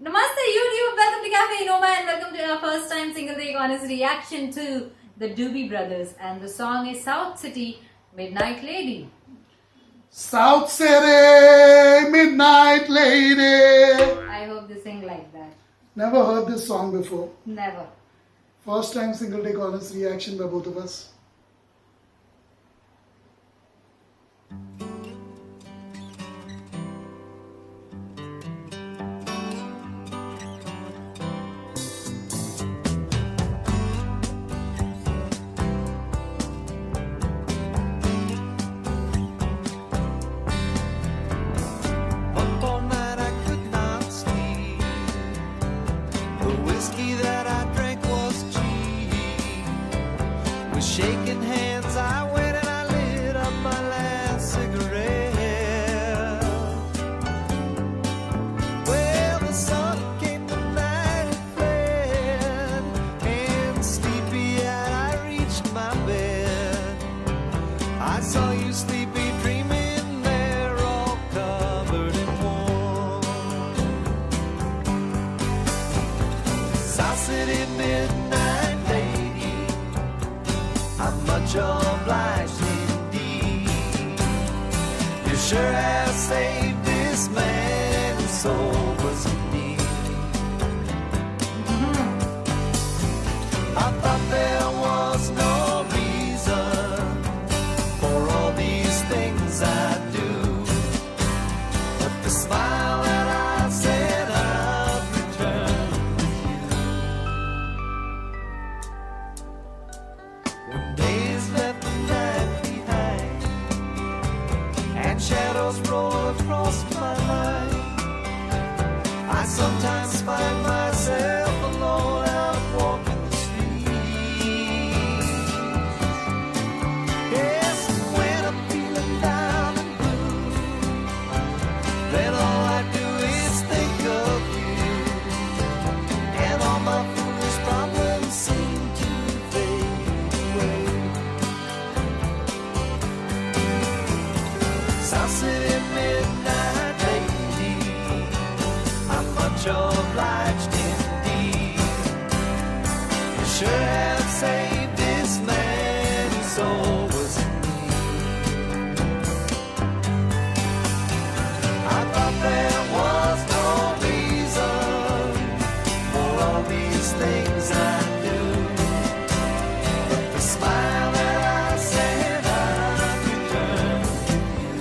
Namaste YouTube, welcome to Cafe Noma and welcome to our first time single take honest reaction to the Doobie Brothers, and the song is South City Midnight Lady. South City, Midnight Lady. I hope they sing like that. Never heard this song before. Never. First time single take honest reaction by both of us. Up all night I could not sleep. The whiskey that I drank was cheap. With shaking hands I went and I lit up my last cigarette. Well, the sun came, the night fled, and sleepy-eyed I reached my bed. I saw you sleepy dreaming there, all covered in warm. South City midnight lady, I'm much obliged indeed. You sure have saved this man whose soul was in need. I thought there was no reason for all these things I do, but the smile that I said I'd return with you. When days left the night behind and shadows roll across my mind, I sometimes find myself alone out walking the streets. Yes, when I'm feeling down and blue, then all I do is think of you, and all my foolish problems seem to fade away. South City midnight lady, I'm much obliged indeed. You sure have saved this man whose soul was in need. I thought there was no reason for all these things I do, but the smile that I said I'd return to you.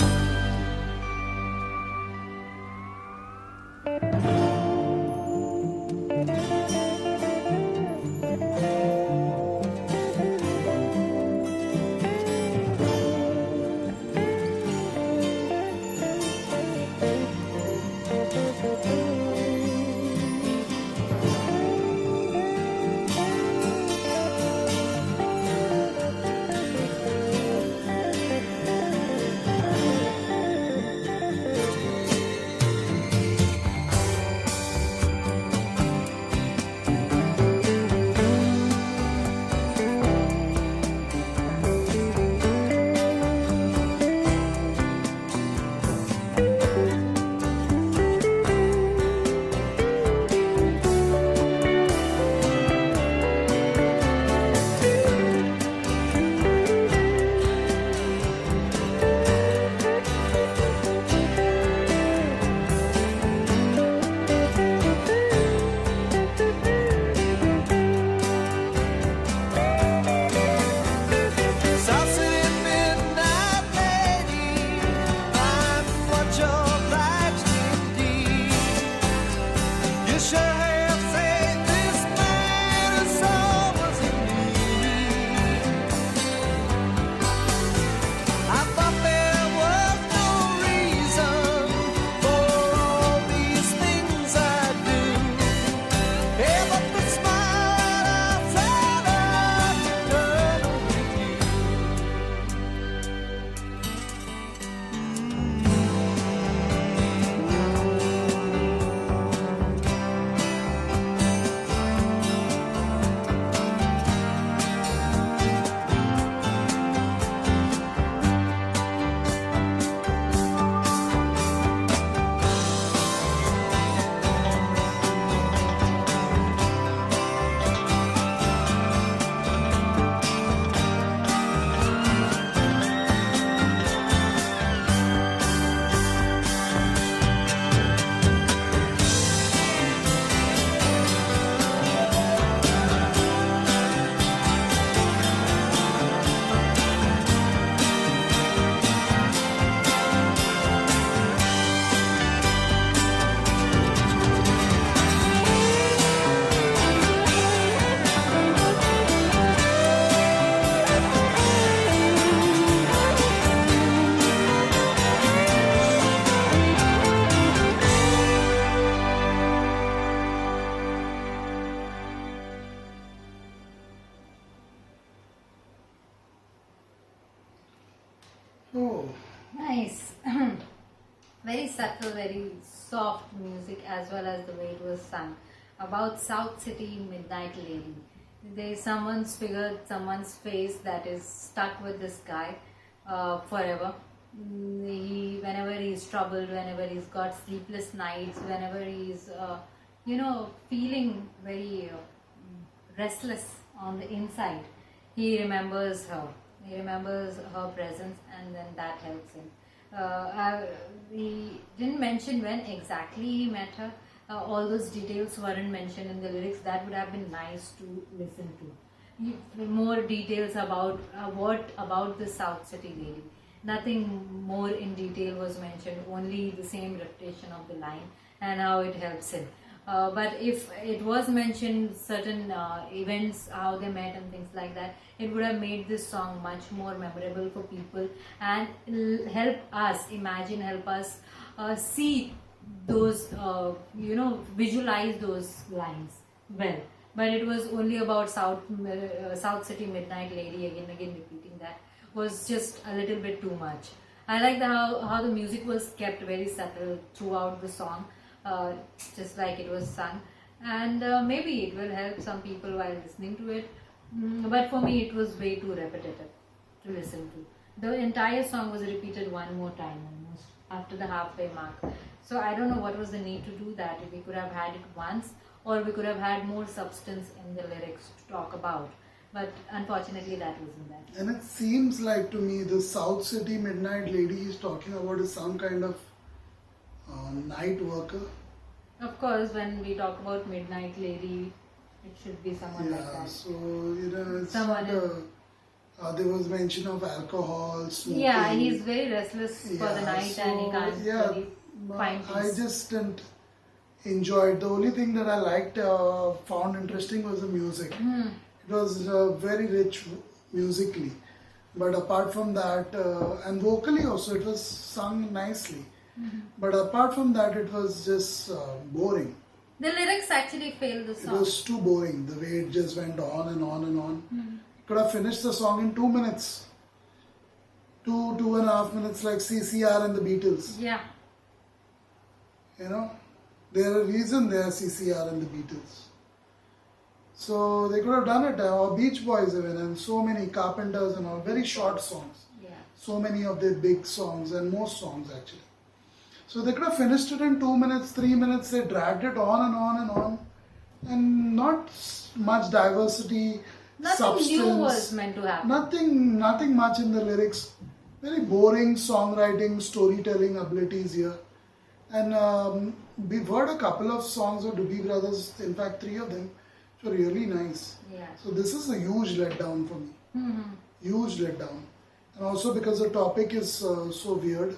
Oh, Nice. Very subtle, very soft music as well as the way it was sung. About South City Midnight Lady. There's someone's figure, someone's face that is stuck with this guy forever. Whenever he's troubled, whenever he's got sleepless nights, whenever he's, feeling very restless on the inside, he remembers her. He remembers her presence, and then that helps him. He didn't mention when exactly he met her. All those details weren't mentioned in the lyrics. That would have been nice to listen to. More details about what about the South City lady. Nothing more in detail was mentioned. Only the same repetition of the line and how it helps him. But if it was mentioned certain events, how they met and things like that, it would have made this song much more memorable for people and help us imagine, help us see those, visualize those lines well. But it was only about South City Midnight Lady, again repeating that was just a little bit too much. I like how the music was kept very subtle throughout the song. Just like it was sung, and maybe it will help some people while listening to it, but for me it was way too repetitive to listen to. The entire song was repeated one more time almost after the halfway mark, so I don't know what was the need to do that. We could have had it once, or we could have had more substance in the lyrics to talk about, but unfortunately that wasn't there. and it seems like to me the South City Midnight Lady is talking about is some kind of night worker. Of course, when we talk about Midnight Lady, it should be someone like Yeah, that. so it's Someone not there was mention of alcohol, smoking. Yeah, he's very restless for the Yeah, night and he so, can't yeah, really find I peace. just didn't enjoy it. The only thing that I liked, found interesting was the music. It was very rich musically, but apart from that, and vocally also, it was sung nicely. But apart from that, it was just boring. The lyrics actually fail the It song. was too boring. The way it just went on and on and on. Could have finished the song in 2 minutes. 2.5 minutes, like CCR and the Beatles. Yeah, There are reason they are CCR and the Beatles. So they could have done it, or Beach Boys even, and so many Carpenters and all, very short songs. yeah. So many of their big songs, and most songs actually. So they could have finished it in 2 minutes, 3 minutes. They dragged it on and on and on, and not much diversity, Nothing substance. new was meant to happen. Nothing much in the lyrics. Very boring songwriting, storytelling abilities here. And we've heard a couple of songs of Doobie Brothers, in fact 3 of them, which were really nice. Yeah. So this is a huge letdown for me. Huge letdown. And also because the topic is so weird.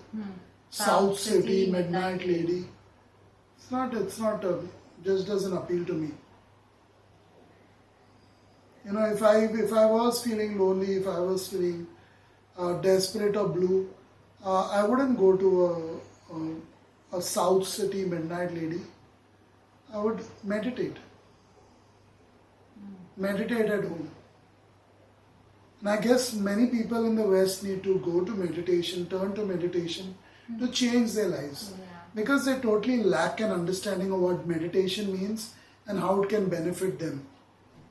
South City, Midnight Lady. It's not, just doesn't appeal to me. If I was feeling lonely, if I was feeling desperate or blue, I wouldn't go to a South City Midnight Lady. I would meditate. Meditate at home. And I guess many people in the West need to go to meditation, turn to meditation to change their lives. Yeah. Because they totally lack an understanding of what meditation means and how it can benefit them,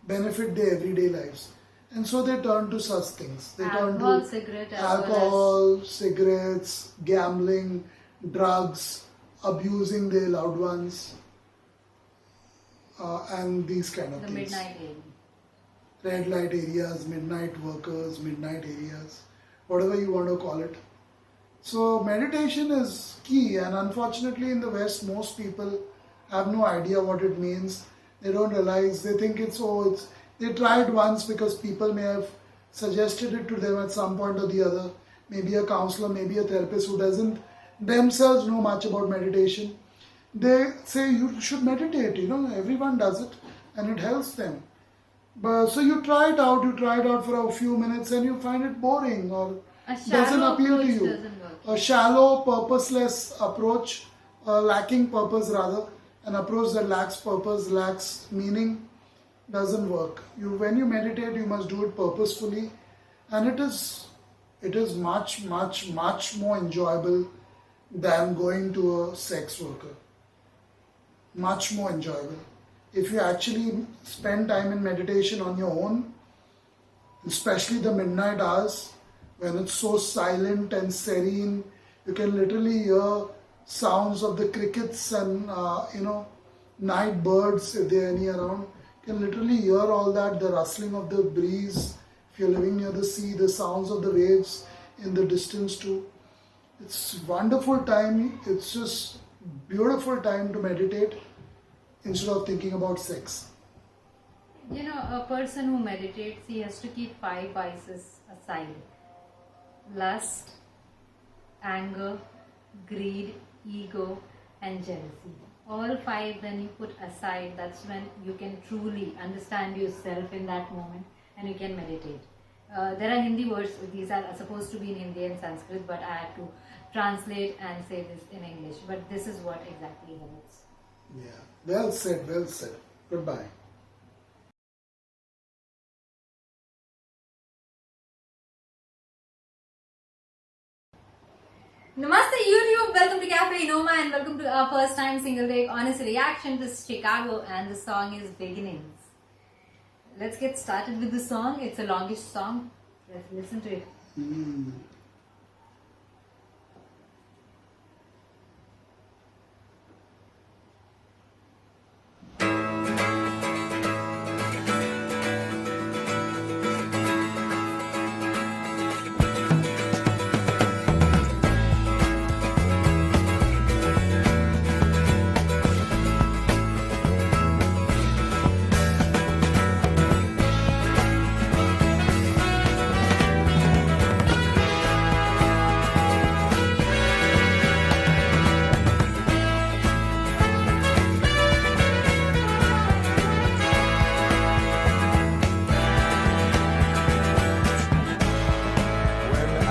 benefit their everyday lives. And so they turn to such things. They Alcohol, turn to cigarette, as alcohol, cigarettes, gambling, drugs, abusing their loved ones, and these kind of the things. Midnight Lady. Red light areas, midnight workers, midnight areas, whatever you want to call it. So meditation is key, and unfortunately in the West most people have no idea what it means. They don't realize, they think they tried once because people may have suggested it to them at some point or the other. Maybe a counselor, maybe a therapist who doesn't themselves know much about meditation. They say you should meditate, everyone does it and it helps them. But so you try it out for a few minutes and you find it boring or A doesn't shallow appeal to approach you. doesn't work. A shallow, purposeless approach, lacking purpose rather, an approach that lacks purpose, lacks meaning, doesn't work. When you meditate, you must do it purposefully, and it is it is much, much, much more enjoyable than going to a sex worker. Much more enjoyable. If you actually spend time in meditation on your own, especially the midnight hours, when it's so silent and serene, you can literally hear sounds of the crickets and night birds, if there are any around. You can literally hear all that, the rustling of the breeze. If you're living near the sea, the sounds of the waves in the distance too. It's wonderful time. It's just beautiful time to meditate instead of thinking about sex. You know, a person who meditates, he has to keep 5 vices aside: lust, anger, greed, ego, and jealousy. All 5 when you put aside, that's when you can truly understand yourself in that moment and you can meditate. There are Hindi words, these are supposed to be in Hindi and Sanskrit, but I had to translate and say this in English. But this is what exactly helps. Yeah, well said, well said. Goodbye. Namaste YouTube, welcome to Cafe Inoma and welcome to our first time single take honest reaction to Chicago, and the song is Beginnings. Let's get started with the song. It's a longish song. Let's listen to it.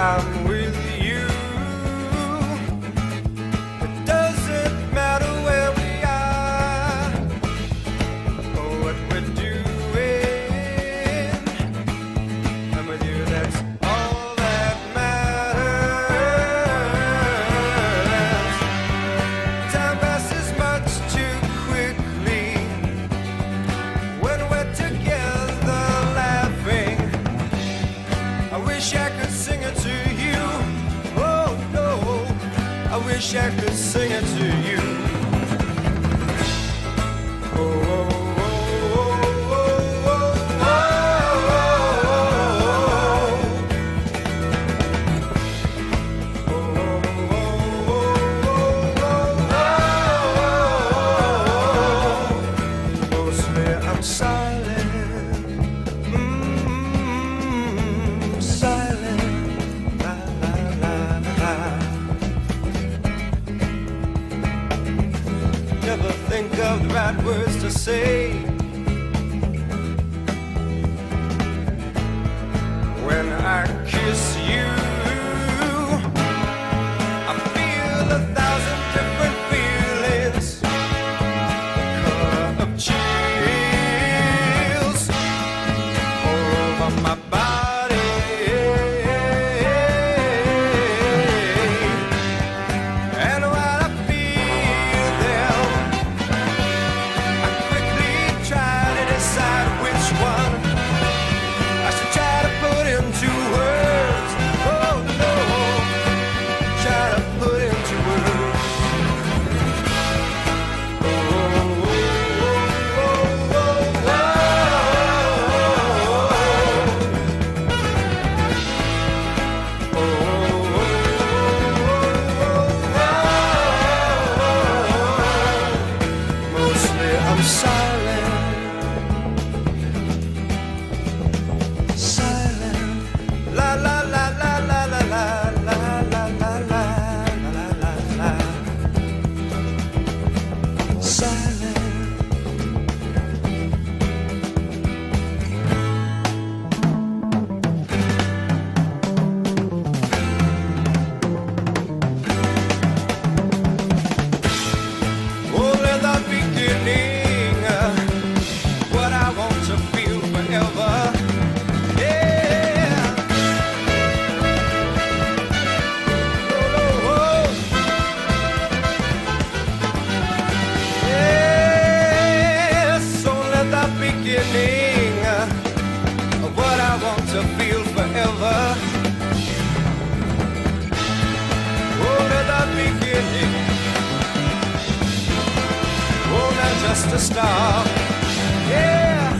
I'm with you. It doesn't matter where we are or what we're doing. I'm with you, that's all that matters. Time passes much too quickly when we're together laughing. I wish I could sing it to you. Oh no, I wish I could sing it to you. Oh, oh, oh, oh, oh, oh, oh, oh. Mostly I'm silent. Silent, la la la la. Never think of the right words to say when I kiss you. I feel 1,000 different feelings, color of chills all over my body. And when I feel them, I quickly beginning of what I want to feel forever. Only the beginning. Only just a start. Yeah.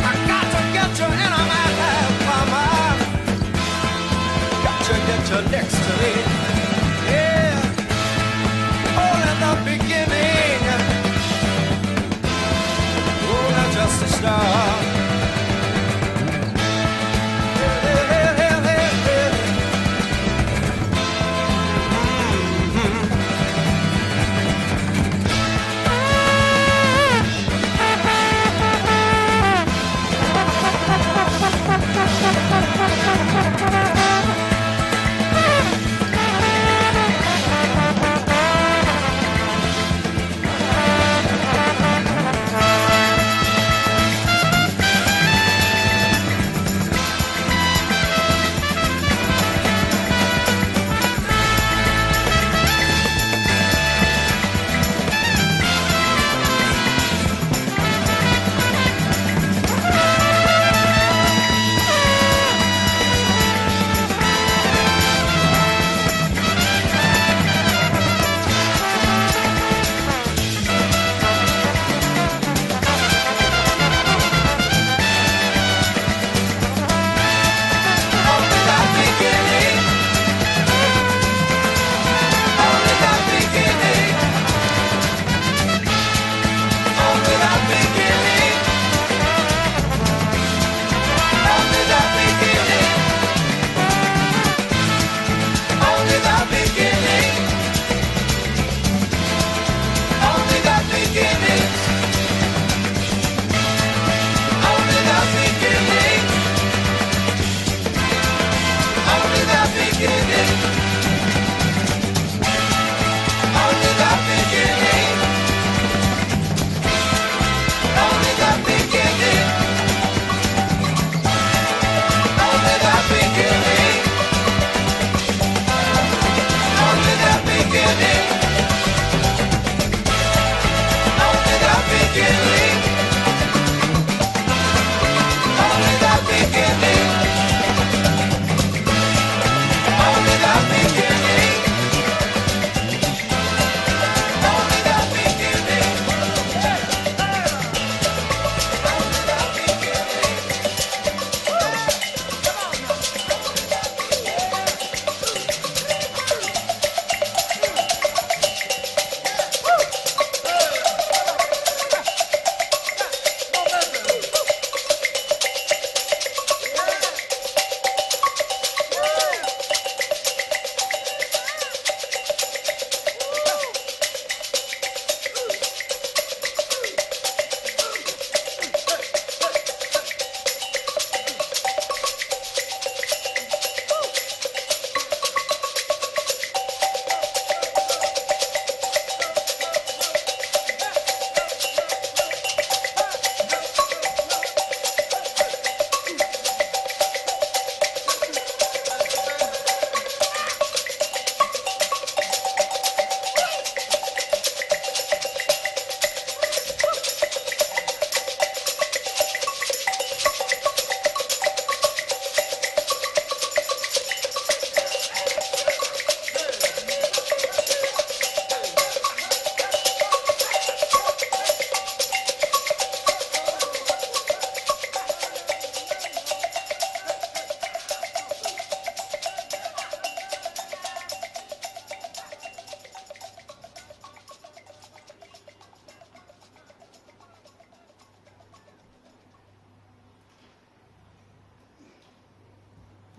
I got to get you in my life, mama. Got to get you next to me. Yeah. Only the beginning. Only just a start.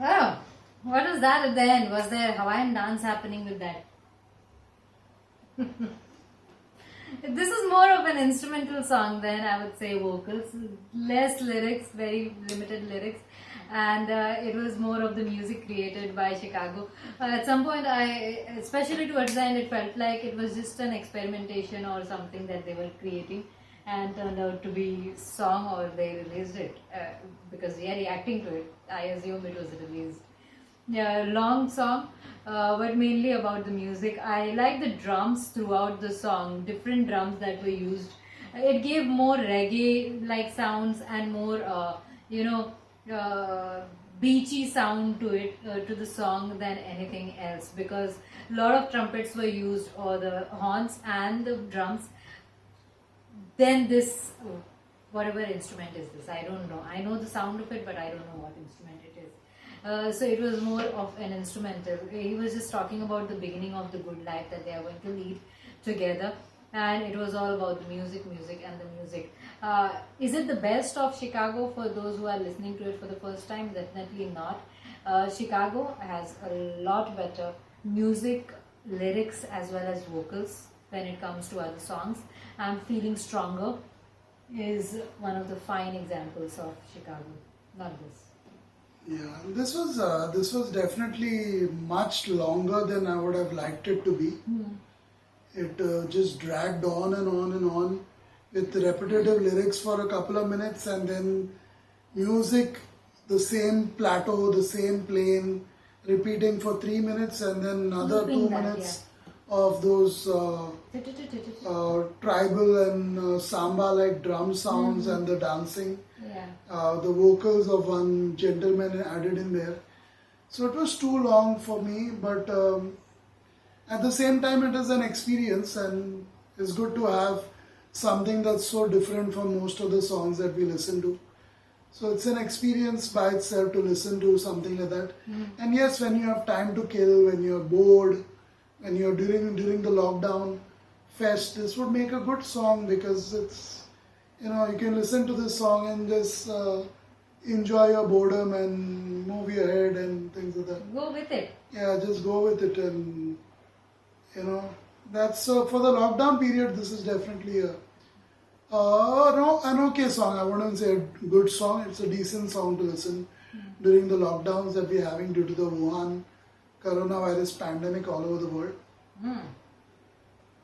Oh, what was that at the end? Was there Hawaiian dance happening with that? This is more of an instrumental song than I would say vocals. Less lyrics, very limited lyrics, and it was more of the music created by Chicago. At some point, especially towards the end, it felt like it was just an experimentation or something that they were creating, and turned out to be song, or they released it because they are reacting to it. I assume it was released. Yeah, long song, but mainly about the music. I like the drums throughout the song, different drums that were used It gave more reggae like sounds and more beachy sound to it, to the song, than anything else, because a lot of trumpets were used, or the horns and the drums. Then this, whatever instrument is this, I don't know. I know the sound of it, but I don't know what instrument it is. So it was more of an instrumental. He was just talking about the beginning of the good life that they are going to lead together, and it was all about the music and the music. Is it the best of Chicago for those who are listening to it for the first time? Definitely not. Chicago has a lot better music, lyrics, as well as vocals when it comes to other songs. I'm Feeling Stronger is one of the fine examples of Chicago, not this. Yeah, this was definitely much longer than I would have liked it to be. It just dragged on and on and on with repetitive lyrics for a couple of minutes, and then music, the same plateau, the same plane, repeating for 3 minutes, and then another Looping 2 that, minutes of those tribal and samba-like drum sounds and the dancing. Yeah. The vocals of one gentleman added in there. So it was too long for me, but at the same time it is an experience, and it's good to have something that's so different from most of the songs that we listen to. So it's an experience by itself to listen to something like that. And yes, when you have time to kill, when you're bored, when you're during the lockdown fest, this would make a good song, because it's, you can listen to this song and just enjoy your boredom and move your head and things like that. Go with it. Yeah, just go with it, and that's for the lockdown period. This is definitely an okay song. I wouldn't say a good song. It's a decent song to listen during the lockdowns that we're having due to the Wuhan coronavirus pandemic all over the world.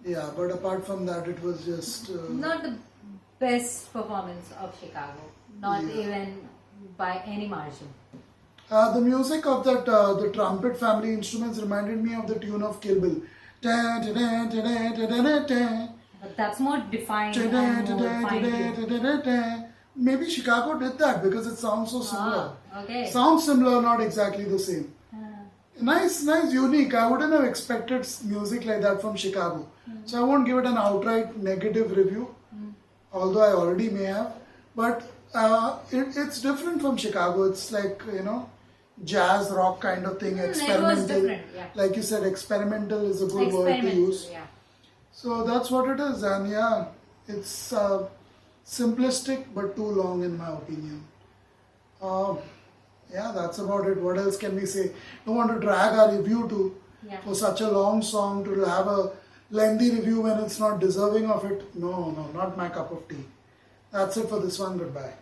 Yeah, but apart from that, it was just Not the best performance of Chicago, not even by any margin. the music of that the trumpet family instruments reminded me of the tune of Kill Bill. But that's more defined and more fine-tuned. Maybe Chicago did that because it sounds so similar. Okay. Sounds similar, not exactly the same. Nice, unique. I wouldn't have expected music like that from Chicago. So I won't give it an outright negative review, although I already may have. But it's different from Chicago. It's like, jazz rock kind of thing, It was experimental. different, yeah. Like you said, experimental is a good word to Experimental, use. yeah. So that's what it is, and yeah, it's simplistic but too long in my opinion. Yeah, that's about it. What else can we say? Don't want to drag our review for such a long song, to have a lengthy review when it's not deserving of it. No, not my cup of tea. That's it for this one. Goodbye.